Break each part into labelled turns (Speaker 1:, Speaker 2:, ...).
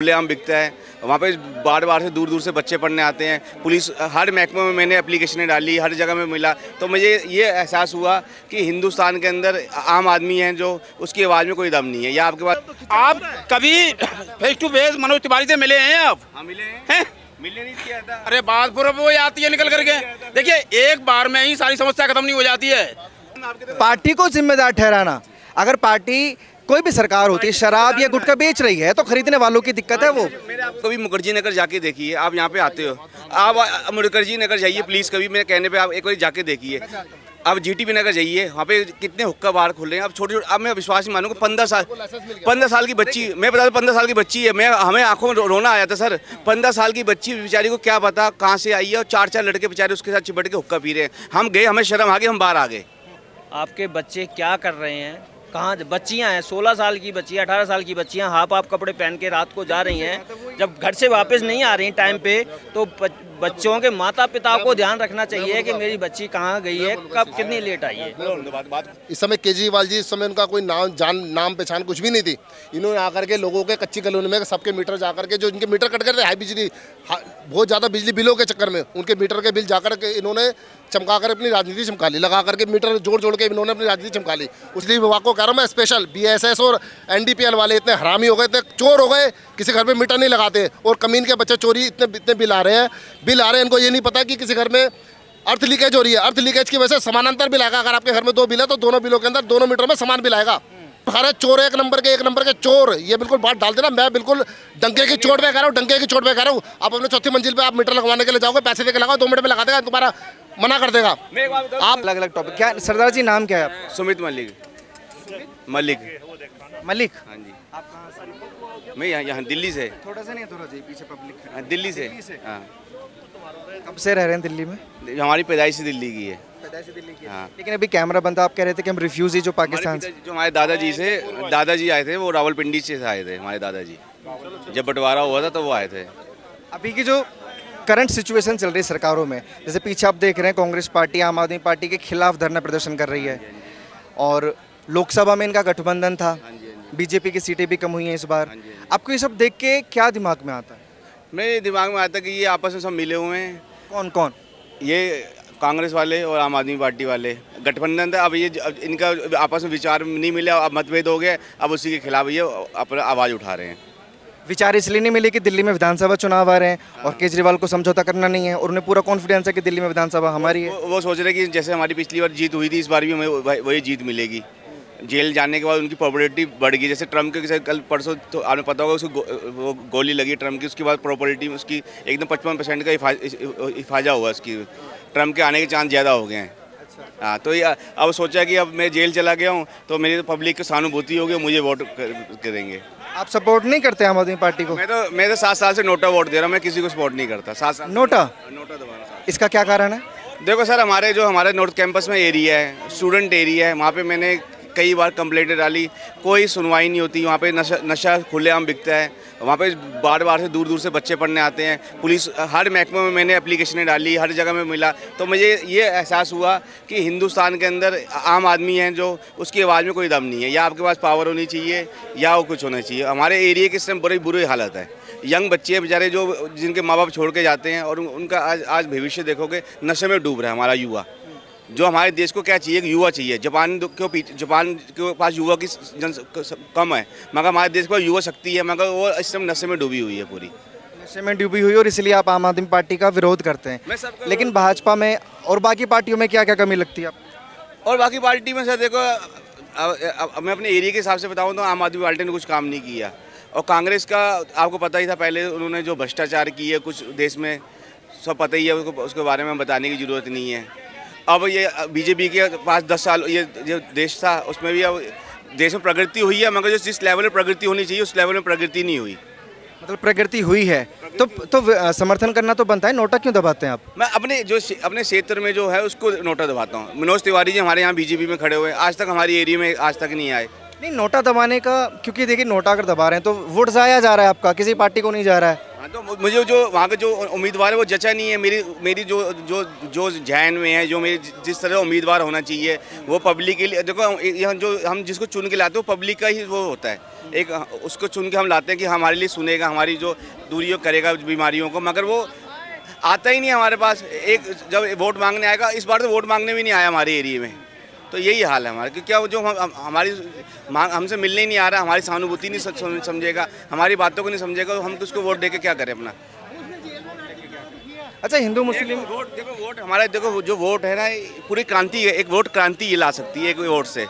Speaker 1: खुलेआम बिकता है। वहाँ पे बार बार से दूर दूर से बच्चे पढ़ने आते हैं। पुलिस हर महकमे में मैंने एप्लीकेशनें डाली, हर जगह में मिला, तो मुझे ये एहसास हुआ कि हिंदुस्तान के अंदर आम आदमी है जो उसकी आवाज़ में कोई दम नहीं है। या आपके पास
Speaker 2: आप कभी face to face Manoj Tiwari से मिले हैं? आप
Speaker 1: मिले
Speaker 2: हैं?
Speaker 1: मिलने नहीं किया था।
Speaker 2: अरे बात पूरा वो आती है निकल करके। देखिए, एक बार में ही सारी समस्या खत्म नहीं हो जाती है।
Speaker 3: पार्टी को जिम्मेदार ठहराना, अगर पार्टी कोई भी सरकार होती है शराब या गुटखा बेच रही है तो खरीदने वालों की दिक्कत है वो।
Speaker 1: मेरे आप कभी मुखर्जी नगर जाके देखिए, आप यहाँ पे आते हो, आप मुखर्जी नगर जाइए प्लीज़, कभी मेरे कहने पे आप एक बार जाके देखिए। अब जीटीबी नगर जाइए, वहाँ पे कितने हुक्का बार खुल रहे हैं। अब छोटे छोटे, अब मैं विश्वास नहीं मानूंगा, 15 साल की बच्ची, मैं बता दूं 15 साल की बच्ची है, हमें आंखों में रोना आया था सर। 15 साल की बच्ची बेचारी को क्या पता कहाँ से आई है, और 4 लड़के बेचारे उसके साथ चिपट के हुक्का पी रहे हैं। हम गए, हमें शर्म आ गई, हम बाहर आ गए।
Speaker 4: आपके बच्चे क्या कर रहे हैं? कहाँ बच्चियाँ हैं, 16 साल की बच्चियाँ, 18 साल की बच्चियाँ हाफ हाफ कपड़े पहन के रात को जा रही हैं। जब घर से वापस नहीं आ रही टाइम पे, तो बच्चों के माता पिता को ध्यान रखना चाहिए कि मेरी बच्ची कहाँ गई है, कब कितनी लेट आई है।
Speaker 5: इस समय केजरीवाल जी, इस समय उनका कोई नाम पहचान कुछ भी नहीं थी। इन्होंने आकर के लोगों के कच्ची कॉलोनी में सबके मीटर जाकर के, जो इनके मीटर कट गए थे हाई बिजली, बहुत ज़्यादा बिजली बिलों के चक्कर में, उनके मीटर के बिल जाकर के इन्होंने चमका कर अपनी राजनीति चमका ली, लगा करके मीटर जोड़ के इन्होंने अपनी राजनीति चमका ली। इसलिए विभाग को कह रहा हूँ मैं, स्पेशल BSS और NDPL वाले इतने हरामी हो गए, इतने चोर हो गए, किसी घर में मीटर नहीं लगाते, और कमीन के बच्चे चोरी इतने बिल आ रहे हैं। इनको ये नहीं पता कि किसी घर में अर्थ लीकेज हो रही है, अर्थ लीकेज की वजह से समानांतर बिल आएगा। अगर आपके घर में 2 बिल है तो दोनों बिलों के अंदर दोनों मीटर में समान बिल आएगा। सारे चोर एक नंबर के चोर, ये बिल्कुल बात डाल देना। मैं बिल्कुल डंके की चोट पे कह रहा हूँ, डंके की चोट पे कह रहा हूँ। आप अपने चौथी मंजिल पे आप मीटर लगवाने के लिए जाओगे, पैसे देकर लगाओ, 2 मिनट में लगा देगा, तुम्हारा मना कर देगा।
Speaker 3: आप अलग अलग टॉपिक, क्या सरदार जी नाम क्या है आपका?
Speaker 1: सुमित मलिक।
Speaker 3: मलिक।
Speaker 1: हाँ जी। मैं यहाँ दिल्ली से।
Speaker 3: थोड़ा सा नहीं, थोड़ा जी पीछे पब्लिक।
Speaker 1: दिल्ली से। हाँ।
Speaker 3: कब से रह रहे हैं दिल्ली में?
Speaker 1: हमारी पैदाइश दिल्ली की है। हाँ।
Speaker 3: लेकिन अभी कैमरा बंद था, आप कह रहे थे कि हम रिफ्यूजी जो पाकिस्तान से,
Speaker 1: जो हमारे दादाजी आए थे, वो रावलपिंडी से आए थे हमारे दादाजी। जब बंटवारा हुआ था तो वो आए थे।
Speaker 3: अभी की जो करंट सिचुएशन चल रही है सरकारों में, जैसे पीछे आप देख रहे हैं कांग्रेस पार्टी आम आदमी पार्टी के खिलाफ धरना प्रदर्शन कर रही है, और लोकसभा में इनका गठबंधन था, बीजेपी की सीटें भी कम हुई हैं इस बार। आपको ये सब देख के क्या दिमाग में आता है?
Speaker 1: मेरे दिमाग में आता है कि ये आपस में सब मिले हुए हैं।
Speaker 3: कौन कौन?
Speaker 1: ये कांग्रेस वाले और आम आदमी पार्टी वाले गठबंधन था। अब ये इनका आपस में विचार नहीं मिले, अब मतभेद हो गए, अब उसी के खिलाफ ये अपना आवाज़ उठा रहे हैं।
Speaker 3: विचार इसलिए नहीं मिले कि दिल्ली में विधानसभा चुनाव आ रहे हैं और केजरीवाल को समझौता करना नहीं है, और उन्हें पूरा कॉन्फिडेंस है कि दिल्ली में विधानसभा हमारी है।
Speaker 1: वो सोच रहे कि जैसे हमारी पिछली बार जीत हुई थी, इस बार भी हमें वही जीत मिलेगी। जेल जाने के बाद उनकी पॉपुलरिटी बढ़ गई। जैसे ट्रम्प के कल परसों तो आपने पता होगा उसको वो गोली लगी ट्रम्प की, उसके बाद पॉपुलरिटी में उसकी एकदम 55% का इफाजा हुआ। उसकी ट्रम्प के आने के चांस ज़्यादा हो गए हैं। हाँ, तो ये अब सोचा कि अब मैं जेल चला गया हूँ तो मेरी तो पब्लिक की सहानुभूति होगी, मुझे वोट करेंगे।
Speaker 3: आप सपोर्ट नहीं करते आम आदमी पार्टी को?
Speaker 1: मैं तो 7 साल से नोटा वोट दे रहा हूँ, मैं किसी को सपोर्ट नहीं करता। 7 साल
Speaker 3: नोटा
Speaker 1: दबाना।
Speaker 3: इसका क्या कारण है?
Speaker 1: देखो सर, हमारे नॉर्थ कैंपस में एरिया है, स्टूडेंट एरिया है, वहाँ पे मैंने कई बार कंप्लेंट डाली, कोई सुनवाई नहीं होती। वहाँ पे नशा खुलेआम बिकता है। वहाँ पे बार बार से दूर दूर से बच्चे पढ़ने आते हैं। पुलिस हर महकमे में मैंने एप्लीकेशनें डाली, हर जगह में मिला, तो मुझे ये एहसास हुआ कि हिंदुस्तान के अंदर आम आदमी है जो उसकी आवाज़ में कोई दम नहीं है। या आपके पास पावर होनी चाहिए या वो कुछ होना चाहिए। हमारे एरिया की इस टाइम बड़ी बुरी हालत है। यंग बच्चे बेचारे जो जिनके माँ बाप छोड़ के जाते हैं, और उनका आज भविष्य देखोगे नशे में डूब रहा है हमारा युवा। जो हमारे देश को क्या चाहिए, युवा चाहिए। जापान के पास युवा की कम है, मगर हमारे देश को युवा शक्ति है, मगर वो इस समय नशे में डूबी हुई है, पूरी
Speaker 3: नशे में डूबी हुई, और इसलिए आप आम आदमी पार्टी का विरोध करते हैं। लेकिन भाजपा में और बाकी पार्टियों में क्या क्या कमी लगती है आपको?
Speaker 1: और बाकी पार्टी में सर देखो, अब मैं अपने एरिया के हिसाब से बताऊँ तो आम आदमी पार्टी ने कुछ काम नहीं किया। और कांग्रेस का आपको पता ही था, पहले उन्होंने जो भ्रष्टाचार की है कुछ देश में, सब पता ही है, उसके बारे में बताने की ज़रूरत नहीं है। अब ये बीजेपी के पास 10 साल ये जो देश था, उसमें भी अब देश में प्रगति हुई है, मगर जिस लेवल में प्रगति होनी चाहिए उस लेवल में प्रगति नहीं हुई।
Speaker 3: मतलब प्रगति हुई है तो समर्थन करना तो बनता है। नोटा क्यों दबाते हैं आप?
Speaker 1: मैं अपने क्षेत्र में जो है उसको नोटा दबाता हूँ। मनोज तिवारी जी हमारे यहाँ बीजेपी में खड़े हुए हैं, आज तक हमारी एरिया में आज तक नहीं आए।
Speaker 3: नहीं, नोटा दबाने का, क्योंकि देखिए नोटा अगर दबा रहे हैं तो वोट जाया जा रहा है आपका, किसी पार्टी को नहीं जा रहा है।
Speaker 1: हाँ, तो मुझे जो वहाँ के जो उम्मीदवार है वो जचा नहीं है। मेरी जो जो जो जहन में है, जो मेरी जिस तरह उम्मीदवार होना चाहिए वो पब्लिक के लिए, देखो यहाँ जो हम जिसको चुन के लाते हैं वो पब्लिक का ही वो होता है। एक उसको चुन के हम लाते हैं कि हमारे लिए सुनेगा, हमारी जो दूरियों करेगा बीमारियों को, मगर वो आता ही नहीं हमारे पास। एक जब वोट मांगने आएगा, इस बार तो वोट मांगने भी नहीं आया हमारे एरिया में। तो यही हाल है हमारा कि क्या जो हमारी मांग हमसे मिलने ही नहीं आ रहा, हमारी सहानुभूति नहीं समझेगा, हमारी बातों को नहीं समझेगा, तो हम उसको वोट दे के क्या करें अपना।
Speaker 3: अच्छा, हिंदू मुस्लिम
Speaker 1: वोट देखो, वोट हमारा देखो जो वोट है ना, पूरी क्रांति है। एक वोट क्रांति ये ला सकती है एक वोट से।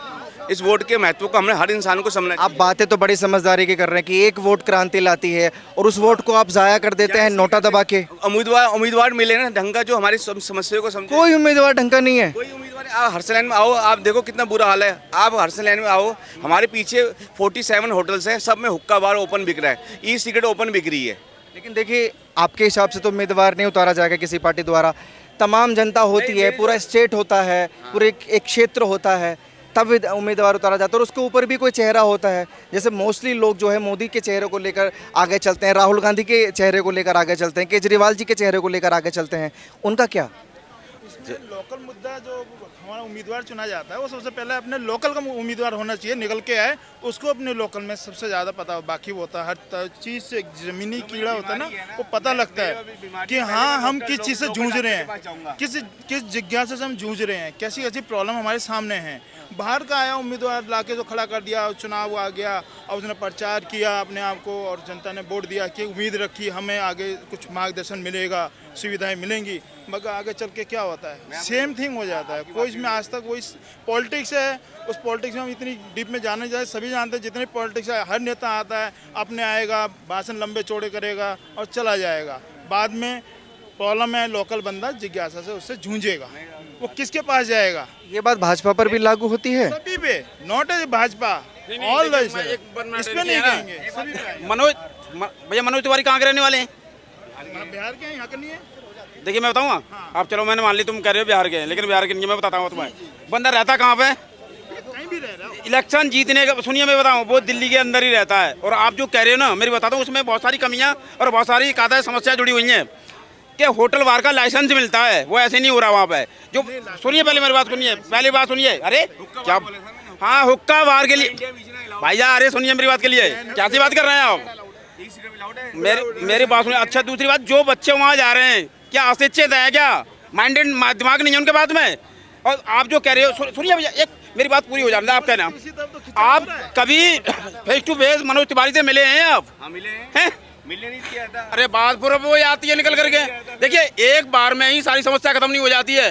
Speaker 1: इस वोट के महत्व को हमने हर इंसान को समझना
Speaker 3: आप बातें तो बड़ी समझदारी की कर रहे हैं कि एक वोट क्रांति लाती है, और उस वोट को आप जाया कर देते हैं नोटा दबा के।
Speaker 1: उम्मीदवार मिले ना ढंग का, जो हमारी समस्या को समझे।
Speaker 3: कोई उम्मीदवार ढंग का नहीं है।
Speaker 1: कोई उम्मीदवार, आप हर्षलैंड में आओ, आप देखो कितना बुरा हाल है। आप हर्षलैंड में आओ, हमारे पीछे 47 होटल्स हैं, सब में हुक्का बार ओपन बिक रहा है, ई सिगरेट ओपन बिक रही है।
Speaker 3: लेकिन देखिए, आपके हिसाब से तो उम्मीदवार नहीं उतारा जाएगा किसी पार्टी द्वारा। तमाम जनता होती है, पूरा स्टेट होता है, पूरे एक क्षेत्र होता है, तब उम्मीदवार उतारा जाता है, और उसके ऊपर भी कोई चेहरा होता है। जैसे मोस्टली लोग जो है मोदी के चेहरे को लेकर आगे चलते हैं, राहुल गांधी के चेहरे को लेकर आगे चलते हैं, केजरीवाल जी के चेहरे को लेकर आगे चलते हैं। उनका क्या?
Speaker 6: लोकल मुद्दा जो हमारा उम्मीदवार चुना जाता है वो सबसे पहले अपने लोकल का उम्मीदवार होना चाहिए, निकल के आए, उसको अपने लोकल में सबसे ज़्यादा पता हो। बाकी वो होता है हर चीज़ से ज़मीनी कीड़ा होता है ना, वो पता लगता है कि हाँ हम किस चीज़ से जूझ रहे हैं, किस जिज्ञासा से हम जूझ रहे हैं, कैसी कैसी प्रॉब्लम हमारे सामने हैं। बाहर का आया उम्मीदवार लाके जो खड़ा कर दिया, चुनाव आ गया और उसने प्रचार किया अपने आप को, और जनता ने वोट दिया कि उम्मीद रखी हमें आगे कुछ मार्गदर्शन मिलेगा, सुविधाएं मिलेंगी, मगर आगे चल के क्या होता है, सेम थिंग हो जाता है। कोई इसमें आज तक वही पॉलिटिक्स है, उस पॉलिटिक्स में हम इतनी डीप में जाने जाए, सभी जानते हैं जितनी पॉलिटिक्स है, हर नेता आता है अपने आएगा, भाषण लंबे चौड़े करेगा और चला जाएगा। बाद में प्रॉब्लम है, लोकल बंदा जिज्ञासा से उससे जूझेगा, वो किसके पास जाएगा।
Speaker 3: ये बात भाजपा पर भी लागू होती है?
Speaker 6: सभी पे, नॉट एज भाजपा, ऑल इस पे नहीं कहेंगे, सभी पे।
Speaker 2: भैया मनोज तिवारी कहाँ के रहने वाले हैं?
Speaker 6: बिहार के हैं, यहाँ का नहीं है।
Speaker 2: देखिए मैं बताऊँ आप, चलो मैंने मान ली तुम कह रहे हो बिहार के, लेकिन बिहार के नहीं है। मैं बताता हूँ तुम्हें, बंदा रहता कहाँ पे?
Speaker 6: कहीं भी रह रहा है।
Speaker 2: इलेक्शन जीतने का, सुनिए मैं बताऊँ, वो दिल्ली के अंदर ही रहता है। और आप जो कह रहे हो ना, मेरी बताता हूँ, उसमें बहुत सारी कमियाँ और बहुत सारी कायदा समस्याएं जुड़ी हुई हैं कि होटल बार का लाइसेंस मिलता है, वो ऐसे नहीं हो रहा वहाँ पे। जो सुनिए, पहले मेरी बात सुनिए, पहली बात सुनिए। अरे क्या, हाँ हुक्का बार के लिए भैया, अरे सुनिए मेरी बात के लिए, क्या सी बात कर रहे हैं आप? मेरी बात सुनिए। अच्छा, दूसरी बात, जो बच्चे वहाँ जा रहे हैं क्या अशिक्षित है, क्या माइंडेड दिमाग नहीं है उनके बात में? और आप जो कह रहे हो, सुनिए भैया, एक मेरी बात पूरी हो जाने, आप कहना, आप कभी face to face Manoj Tiwari से मिले हैं? आप
Speaker 1: मिले
Speaker 2: हैं?
Speaker 1: मिलने नहीं किया था।
Speaker 2: अरे बात पूरा वो आती है निकल करके। देखिए, एक बार में ही सारी समस्या खत्म नहीं हो जाती है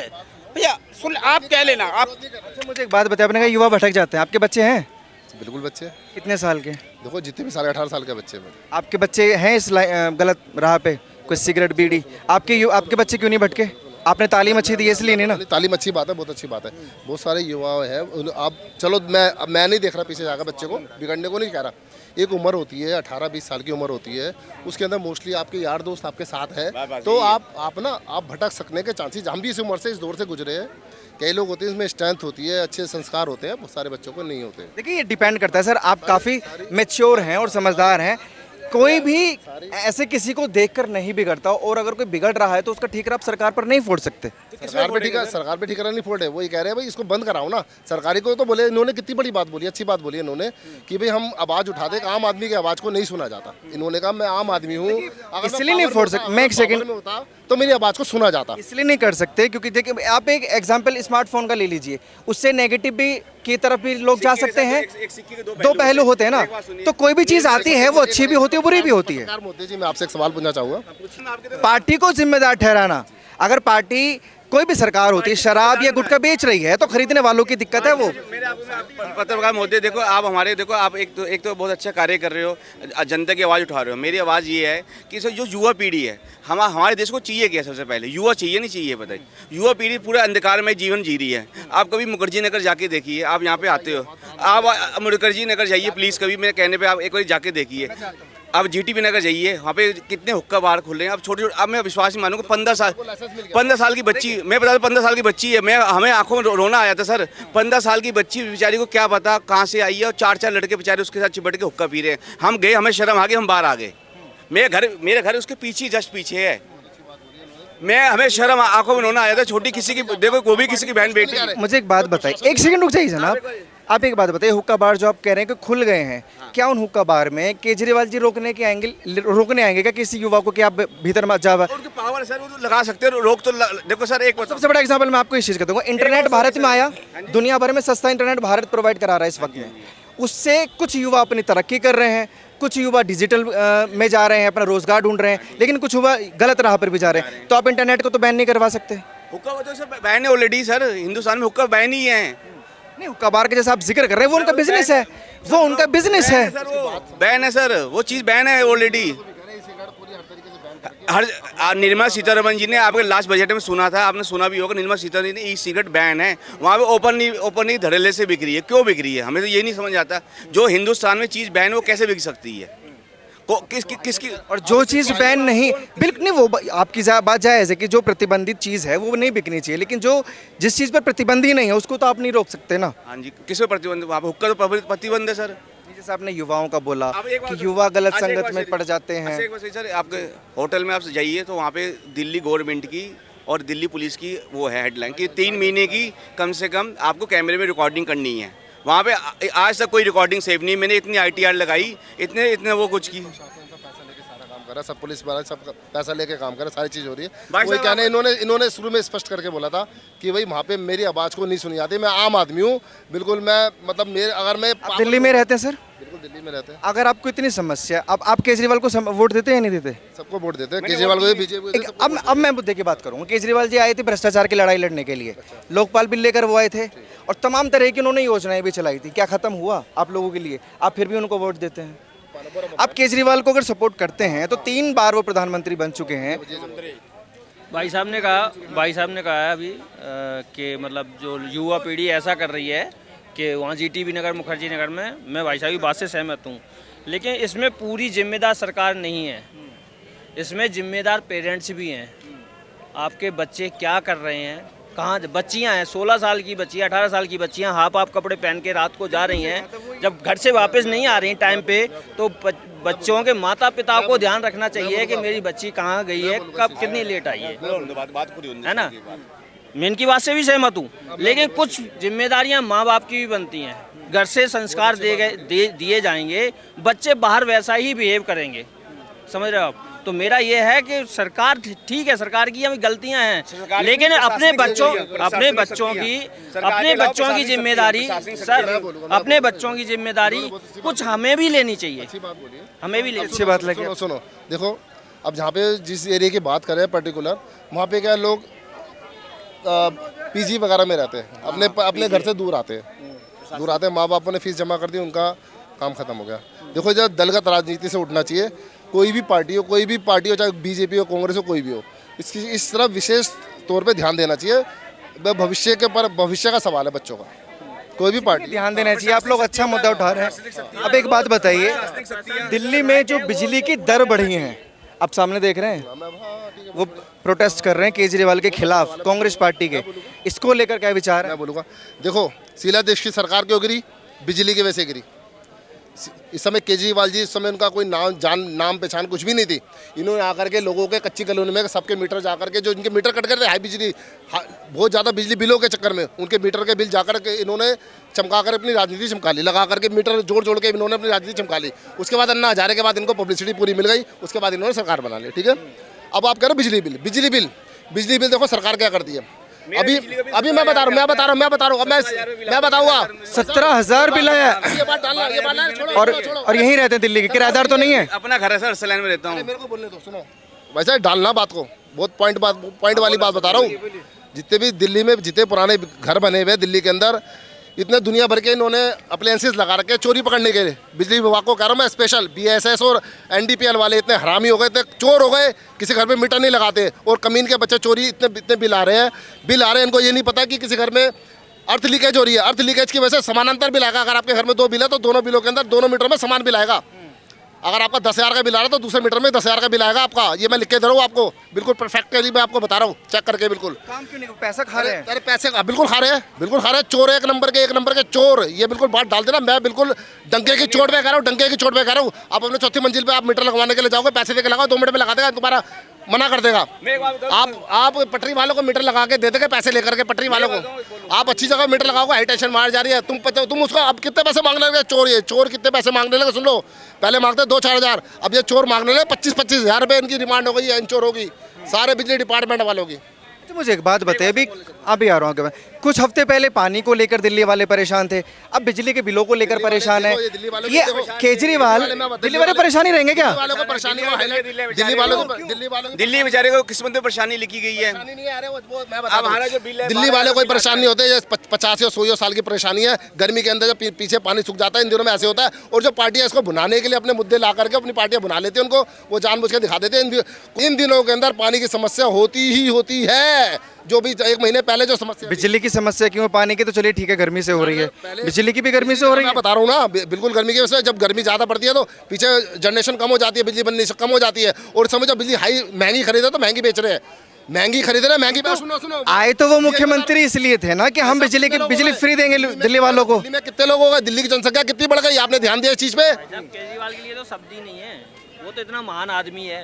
Speaker 2: भैया। सुन, आप कह लेना आप।
Speaker 3: अच्छा, मुझे एक बात बताया, आपने कहा युवा भटक जाते हैं, आपके बच्चे हैं?
Speaker 5: बिल्कुल बच्चे।
Speaker 3: कितने साल के?
Speaker 5: देखो जितने भी 18.5 साल के बच्चे में।
Speaker 3: आपके बच्चे हैं इस गलत राह पे, कुछ सिगरेट बीड़ी? आपके बच्चे क्यों नहीं भटके? आपने तालीम अच्छी दी है इसलिए नहीं ना?
Speaker 5: तालीम अच्छी बात है, बहुत अच्छी बात है। बहुत सारे युवा हैं, आप चलो मैं नहीं देख रहा पीछे जाकर, बच्चे को बिगड़ने को नहीं कह रहा। एक उम्र होती है, 18-20 साल की उम्र होती है, उसके अंदर मोस्टली आपके यार दोस्त आपके साथ है, तो आप भटक सकने के चांसेस, हम भी इस उम्र से, इस दौर से गुजरे हैं। कई लोग होते हैं इसमें स्ट्रेंथ होती है, अच्छे संस्कार होते हैं, बहुत सारे बच्चों को नहीं होते।
Speaker 3: देखिए, ये डिपेंड करता है सर, आप काफ़ी मैच्योर हैं और समझदार हैं। कोई भी ऐसे किसी को देखकर नहीं बिगड़ता, और अगर कोई बिगड़ रहा है तो उसका ठीकरा आप सरकार पर नहीं फोड़ सकते।
Speaker 5: सरकार पे ठीकरा नहीं फोड़े, वो ये कह रहे हैं भाई इसको बंद कराओ ना। सरकारी को तो बोले, इन्होंने कितनी बड़ी बात बोली, अच्छी बात बोली इन्होंने कि भाई हम आवाज़ उठा दें, आम आदमी की आवाज़ को नहीं सुना जाता। इन्होंने कहा मैं आम आदमी हूँ,
Speaker 3: इसलिए नहीं फोड़ सकते। मैं एक सेकंड
Speaker 5: में होता तो मेरी आवाज़ को सुना जाता।
Speaker 3: इसलिए नहीं कर सकते क्योंकि देखिए, आप एक एग्जाम्पल स्मार्टफोन का ले लीजिए, उससे नेगेटिव भी की तरफ भी लोग जा सकते हैं। दो पहलू होते हैं ना, तो कोई भी चीज़ आती है वो अच्छी भी होती है, बुरी भी होती है।
Speaker 5: मोदी जी, मैं आपसे एक सवाल पूछना चाहूँगा।
Speaker 3: पार्टी को जिम्मेदार ठहराना, अगर पार्टी कोई भी सरकार होती है शराब या गुटखा बेच रही है तो खरीदने वालों की दिक्कत है। वो
Speaker 1: पत्रकार महोदय, देखो आप हमारे, देखो आप एक तो बहुत अच्छा कार्य कर रहे हो, जनता की आवाज़ उठा रहे हो। मेरी आवाज़ ये है कि जो युवा पीढ़ी है, हमारे देश को चाहिए क्या? सबसे पहले युवा चाहिए, नहीं चाहिए? बताइए। युवा पीढ़ी पूरा अंधकार में जीवन जी रही है। आप कभी मुखर्जी नगर जाके देखिए, आप यहाँ पे आते हो, आप मुखर्जी नगर जाइए प्लीज़, कभी मेरे कहने पर आप एक बार जाके देखिए। आप जीटीबी नगर जाइए, वहाँ पे कितने हुक्का बार खुल रहे हैं। अब छोटे, अब मैं विश्वास नहीं मानूंगा, 15 साल की बच्ची, मैं बता दूं 15 साल की बच्ची है, हमें आंखों में रोना आया था सर। 15 साल की बच्ची बेचारी को क्या पता कहाँ से आई है, और 4 लड़के बेचारे उसके साथ चिपट के हुक्का पी रहे हैं। हम गए, हमें शर्म आ गई, हम बाहर आ गए। मेरे घर उसके पीछे, जस्ट पीछे है। मैं हमें शर्म आंखों में रोना आया था, छोटी किसी की, देखो वो भी किसी की बहन बेटी।
Speaker 3: मुझे एक बात बताइए, एक सेकंड रुक जाइए जनाब। आप एक बात बताइए, हुक्का बार जो आप कह रहे हैं कि खुल गए हैं, क्या उन हुक्का बार में केजरीवाल जी रोकने आएंगे क्या किसी युवा को कि आप भीतर मत जाओ?
Speaker 1: उनकी पावर सर, वो तो लगा सकते हैं, रोक तो देखो सर, एक
Speaker 3: सबसे बड़ा एग्जाम्पल मैं आपको इस चीज़ का दूंगा। इंटरनेट भारत में आया, दुनिया भर में सस्ता इंटरनेट भारत प्रोवाइड करा रहा है इस वक्त में। उससे कुछ युवा अपनी तरक्की कर रहे हैं, कुछ युवा डिजिटल में जा रहे हैं, अपना रोजगार ढूंढ रहे हैं, लेकिन कुछ युवा गलत राह पर भी जा रहे हैं। तो आप इंटरनेट को तो बैन नहीं करवा सकते।
Speaker 1: हुक्का तो सर बैन है ऑलरेडी सर, हिंदुस्तान में हुक्का बैन ही है।
Speaker 3: नहीं, हुक्का बार के जैसा आप जिक्र कर रहे हैं, वो उनका बिजनेस है, वो उनका बिजनेस है।
Speaker 1: बैन है सर, वो चीज़ बैन है ऑलरेडी। हर निर्मला सीतारमण जी ने आपके लास्ट बजट में सुना था, आपने सुना भी होगा, निर्मला सीतारमण जी ने ई सिगरेट बैन है, वहाँ पे ओपन नहीं धड़ल्ले से बिक रही है। क्यों बिक रही है, हमें तो ये नहीं समझ आता। जो हिंदुस्तान में चीज़ बैन है वो कैसे बिक सकती है, किसकी?
Speaker 3: और जो चीज़ बैन नहीं, बिल्कुल नहीं, वो आपकी बात जायज़ है कि जो प्रतिबंधित चीज़ है वो नहीं बिकनी चाहिए, लेकिन जो जिस चीज़ पर प्रतिबंध ही नहीं है उसको तो आप नहीं रोक सकते ना।
Speaker 1: हाँ जी, किस पे प्रतिबंध? वहाँ पे हुक्का तो प्रतिबंध है सर।
Speaker 3: जैसे आपने युवाओं का बोला
Speaker 1: अब एक बात
Speaker 3: कि युवा गलत
Speaker 1: अच्छा, एक
Speaker 3: संगत
Speaker 1: बात
Speaker 3: में
Speaker 1: सही-
Speaker 3: पड़ जाते हैं।
Speaker 1: अच्छा, एक बात सही सर, आपके होटल में आप जाइए तो वहाँ पे दिल्ली गवर्नमेंट की और दिल्ली पुलिस की वो है हेडलाइन कि 3 महीने की कम से कम आपको कैमरे में रिकॉर्डिंग करनी है। वहाँ पे आज तक कोई रिकॉर्डिंग सेव नहीं। मैंने इतनी ITR लगाई, इतने वो कुछ की।
Speaker 5: सब पुलिस वाला सब पैसा लेके काम करे, सारी चीज़ हो रही है।
Speaker 1: भाई
Speaker 5: वही
Speaker 1: साहब,
Speaker 5: कहने इन्होंने शुरू में स्पष्ट करके बोला था कि भाई वहाँ पे मेरी आवाज़ को नहीं सुनी जाती, मैं आम आदमी हूँ, बिल्कुल मैं मतलब मेरे अगर मैं
Speaker 3: आप दिल्ली में रहते हैं सर?
Speaker 5: बिल्कुल दिल्ली में रहते हैं।
Speaker 3: अगर आपको इतनी समस्या, अब आप केजरीवाल को वोट देते हैं या नहीं देते?
Speaker 5: सबको वोट देते हैं, केजरीवाल को, बीजेपी को।
Speaker 3: अब मैं मुद्दे की बात करूंगा। केजरीवाल जी आए थे भ्रष्टाचार की लड़ाई लड़ने के लिए, लोकपाल बिल लेकर वो आए थे और तमाम तरह की उन्होंने योजनाएं भी चलाई थी। क्या खत्म हुआ आप लोगों के लिए? आप फिर भी उनको वोट देते हैं। आप केजरीवाल को अगर सपोर्ट करते हैं तो 3 बार वो प्रधानमंत्री बन चुके हैं।
Speaker 4: भाई साहब ने कहा अभी कि मतलब जो युवा पीढ़ी ऐसा कर रही है कि वहाँ GTB नगर, मुखर्जी नगर में, मैं भाई साहब की बात से सहमत हूँ, लेकिन इसमें पूरी जिम्मेदार सरकार नहीं है, इसमें जिम्मेदार पेरेंट्स भी हैं। आपके बच्चे क्या कर रहे हैं, कहाँ बच्चियाँ हैं, 16 साल की बच्चियाँ, 18 साल की बच्चियाँ हाफ कपड़े पहन के रात को जा रही हैं, जब घर से वापस नहीं आ रही टाइम पे, तो बच्चों के माता पिता को ध्यान रखना चाहिए कि मेरी बच्ची कहाँ गई है, कब कितनी लेट आई है ना। मैं इनकी बात से भी सहमत हूँ, लेकिन कुछ जिम्मेदारियाँ माँ बाप की भी बनती हैं। घर से संस्कार दिए जाएंगे, बच्चे बाहर वैसा ही बिहेव करेंगे, समझ रहे हो आप। तो मेरा ये है कि सरकार ठीक है, सरकार की हमें गलतियां हैं, लेकिन अपने बच्चों की जिम्मेदारी सर, अपने बच्चों की जिम्मेदारी कुछ हमें भी लेनी चाहिए, हमें भी
Speaker 3: अच्छी बात लगी।
Speaker 5: सुनो, देखो अब जहाँ पे जिस एरिया की बात करें पर्टिकुलर, वहाँ पे क्या लोग PG वगैरह में रहते हैं, अपने घर से दूर आते हैं, माँ बापों ने फीस जमा कर दी, उनका काम खत्म हो गया। देखो जब दलगत राजनीति से उठना चाहिए, कोई भी पार्टी हो, चाहे बीजेपी हो, कांग्रेस हो, कोई भी हो, इस तरफ विशेष तौर पे ध्यान देना चाहिए। भविष्य का सवाल है बच्चों का, कोई भी पार्टी
Speaker 3: ध्यान देना चाहिए। आप लोग अच्छा मुद्दा उठा रहे हैं। अब एक बात बताइए, दिल्ली में जो बिजली की दर बढ़ी है, आप सामने देख रहे हैं, वो प्रोटेस्ट कर रहे हैं केजरीवाल के खिलाफ, कांग्रेस पार्टी के। इसको लेकर क्या विचार है?
Speaker 5: मैं बोलूँगा, देखो सीला देश की सरकार क्यों गिरी, बिजली की वजह से गिरी। इस समय केजरीवाल जी, इस समय उनका कोई नाम पहचान कुछ भी नहीं थी। इन्होंने आकर के लोगों के कच्ची कॉलोनी में सबके मीटर जाकर के, जो इनके मीटर कट गए थे हाई बिजली, बहुत ज़्यादा बिजली बिलों के चक्कर में, उनके मीटर के बिल जाकर के इन्होंने चमका कर अपनी राजनीति चमका ली, लगा करके मीटर जोड़ के इन्होंने अपनी राजनीति चमका ली। उसके बाद अन्ना हजारे के बाद इनको पब्लिसिटी पूरी मिल गई, उसके बाद इन्होंने सरकार बना ली। ठीक है, अब आप कह रहे हो बिजली बिल देखो सरकार क्या करती है। अभी मैं बता रहा हूँ, अब मैं बताऊंगा।
Speaker 3: 17,000 बिल आया,
Speaker 5: ये बात डालना, छोड़ो,
Speaker 3: और यहीं रहते हैं दिल्ली के, किराएदार तो नहीं है?
Speaker 1: अपना घर है सर, सलाइन में रहता हूँ।
Speaker 5: मेरे को बोलने दो, सुनो वैसे डालना बात को, बहुत पॉइंट वाली बात बता रहा हूँ। जितने भी दिल्ली में जितने पुराने घर बने हुए दिल्ली के अंदर, इतने दुनिया भर के इन्होंने अप्लायंसेस लगा रखे चोरी पकड़ने के लिए। बिजली विभाग को कह रहा हूँ मैं स्पेशल, BSS और NDPL वाले इतने हरामी हो गए, इतने चोर हो गए, किसी घर में मीटर नहीं लगाते, और कमीन के बच्चे चोरी इतने बिल आ रहे हैं। इनको ये नहीं पता कि किसी घर में अर्थ लीकेज हो रही है, अर्थ लीकेज की वजह से समानांतर बिल आएगा। अगर आपके घर में 2 बिल है तो दोनों बिलों के अंदर दोनों मीटर में समान बिल आएगा। अगर आपका 10,000 का बिल आ रहा है तो दूसरे मीटर में 10,000 का बिल आएगा आपका। ये मैं लिख के दे रहा हूँ आपको, बिल्कुल परफेक्टली मैं आपको बता रहा हूँ, चेक करके बिल्कुल।
Speaker 3: काम क्यों नहीं, पैसा खा रहे हैं।
Speaker 5: अरे पैसे बिल्कुल खा रहे हैं, बिल्कुल खा रहे हैं। चोर है, एक नंबर के चोर। ये बिल्कुल बात डाल देना, मैं बिल्कुल डंके की चोट पे कह रहा हूँ, डंके की चोट पे कह रहा हूँ। आप अपने चौथी मंजिल पे आप मीटर लगवाने के लिए जाओगे, पैसे देके लगाओ, 2 मिनट में लगा देगा, तुम्हारा मना कर देगा। आप पटरी वालों को मीटर लगा के दे देंगे, पैसे लेकर के पटरी वालों को। आप अच्छी जगह मीटर लगाओगे, हाई टेंशन मार जा रही है, तुम उसको अब कितने पैसे मांगने लगे? चोर, ये चोर कितने पैसे मांगने लगे? सुन लो, पहले मांगते 2-4 हज़ार, अब ये चोर मांगने लगे 25-25 हज़ार रुपये इनकी डिमांड हो गई है इन चोरों की, सारे बिजली डिपार्टमेंट वालों की।
Speaker 3: तो मुझे एक बात बताइए, अभी आ रहा हूँ, कुछ हफ्ते पहले पानी को लेकर दिल्ली वाले परेशान थे, अब बिजली के बिलों को लेकर परेशान है। ये केजरीवाल, दिल्ली वाले परेशानी रहेंगे क्या?
Speaker 1: दिल्ली बेचारे को किस्मत में परेशानी लिखी गई है। हमारा जो बिल है,
Speaker 5: दिल्ली वाले कोई परेशानी नहीं होते, ये 50 या 100 साल की परेशानी है। गर्मी के अंदर जब पीछे पानी सूख जाता है, इन दिनों में ऐसे होता है। और जो पार्टियां इसको भुनाने के लिए अपने मुद्दे ला करके अपनी पार्टियां भुना लेते हैं, उनको वो जानबूझ के दिखा देते हैं। इन दिनों के अंदर पानी की समस्या होती ही होती है। जो भी 1 महीने पहले जो समस्या,
Speaker 3: बिजली की समस्या क्यों, पानी की तो चलिए ठीक है, गर्मी से हो रही है, बिजली की भी गर्मी से हो रही है।
Speaker 5: मैं बता रहा हूँ ना, बिल्कुल गर्मी की वजह से जब गर्मी ज़्यादा पड़ती है तो पीछे जनरेशन कम हो जाती है, बिजली बनने से कम हो जाती है। और इस समय जब बिजली महंगी खरीदे तो महंगी बेच रहे हैं, महंगी खरीद रहे हैं, महंगी। सुनो,
Speaker 3: आए तो वो मुख्यमंत्री इसलिए थे ना कि हम बिजली फ्री देंगे दिल्ली वालों को।
Speaker 5: दिल्ली में कितने लोग हो गए, दिल्ली की जनसंख्या कितनी बढ़ गई, आपने ध्यान दिया इस चीज़ पे?
Speaker 4: केजरीवाल के लिए तो शब्द ही नहीं है, वो तो इतना महान आदमी है।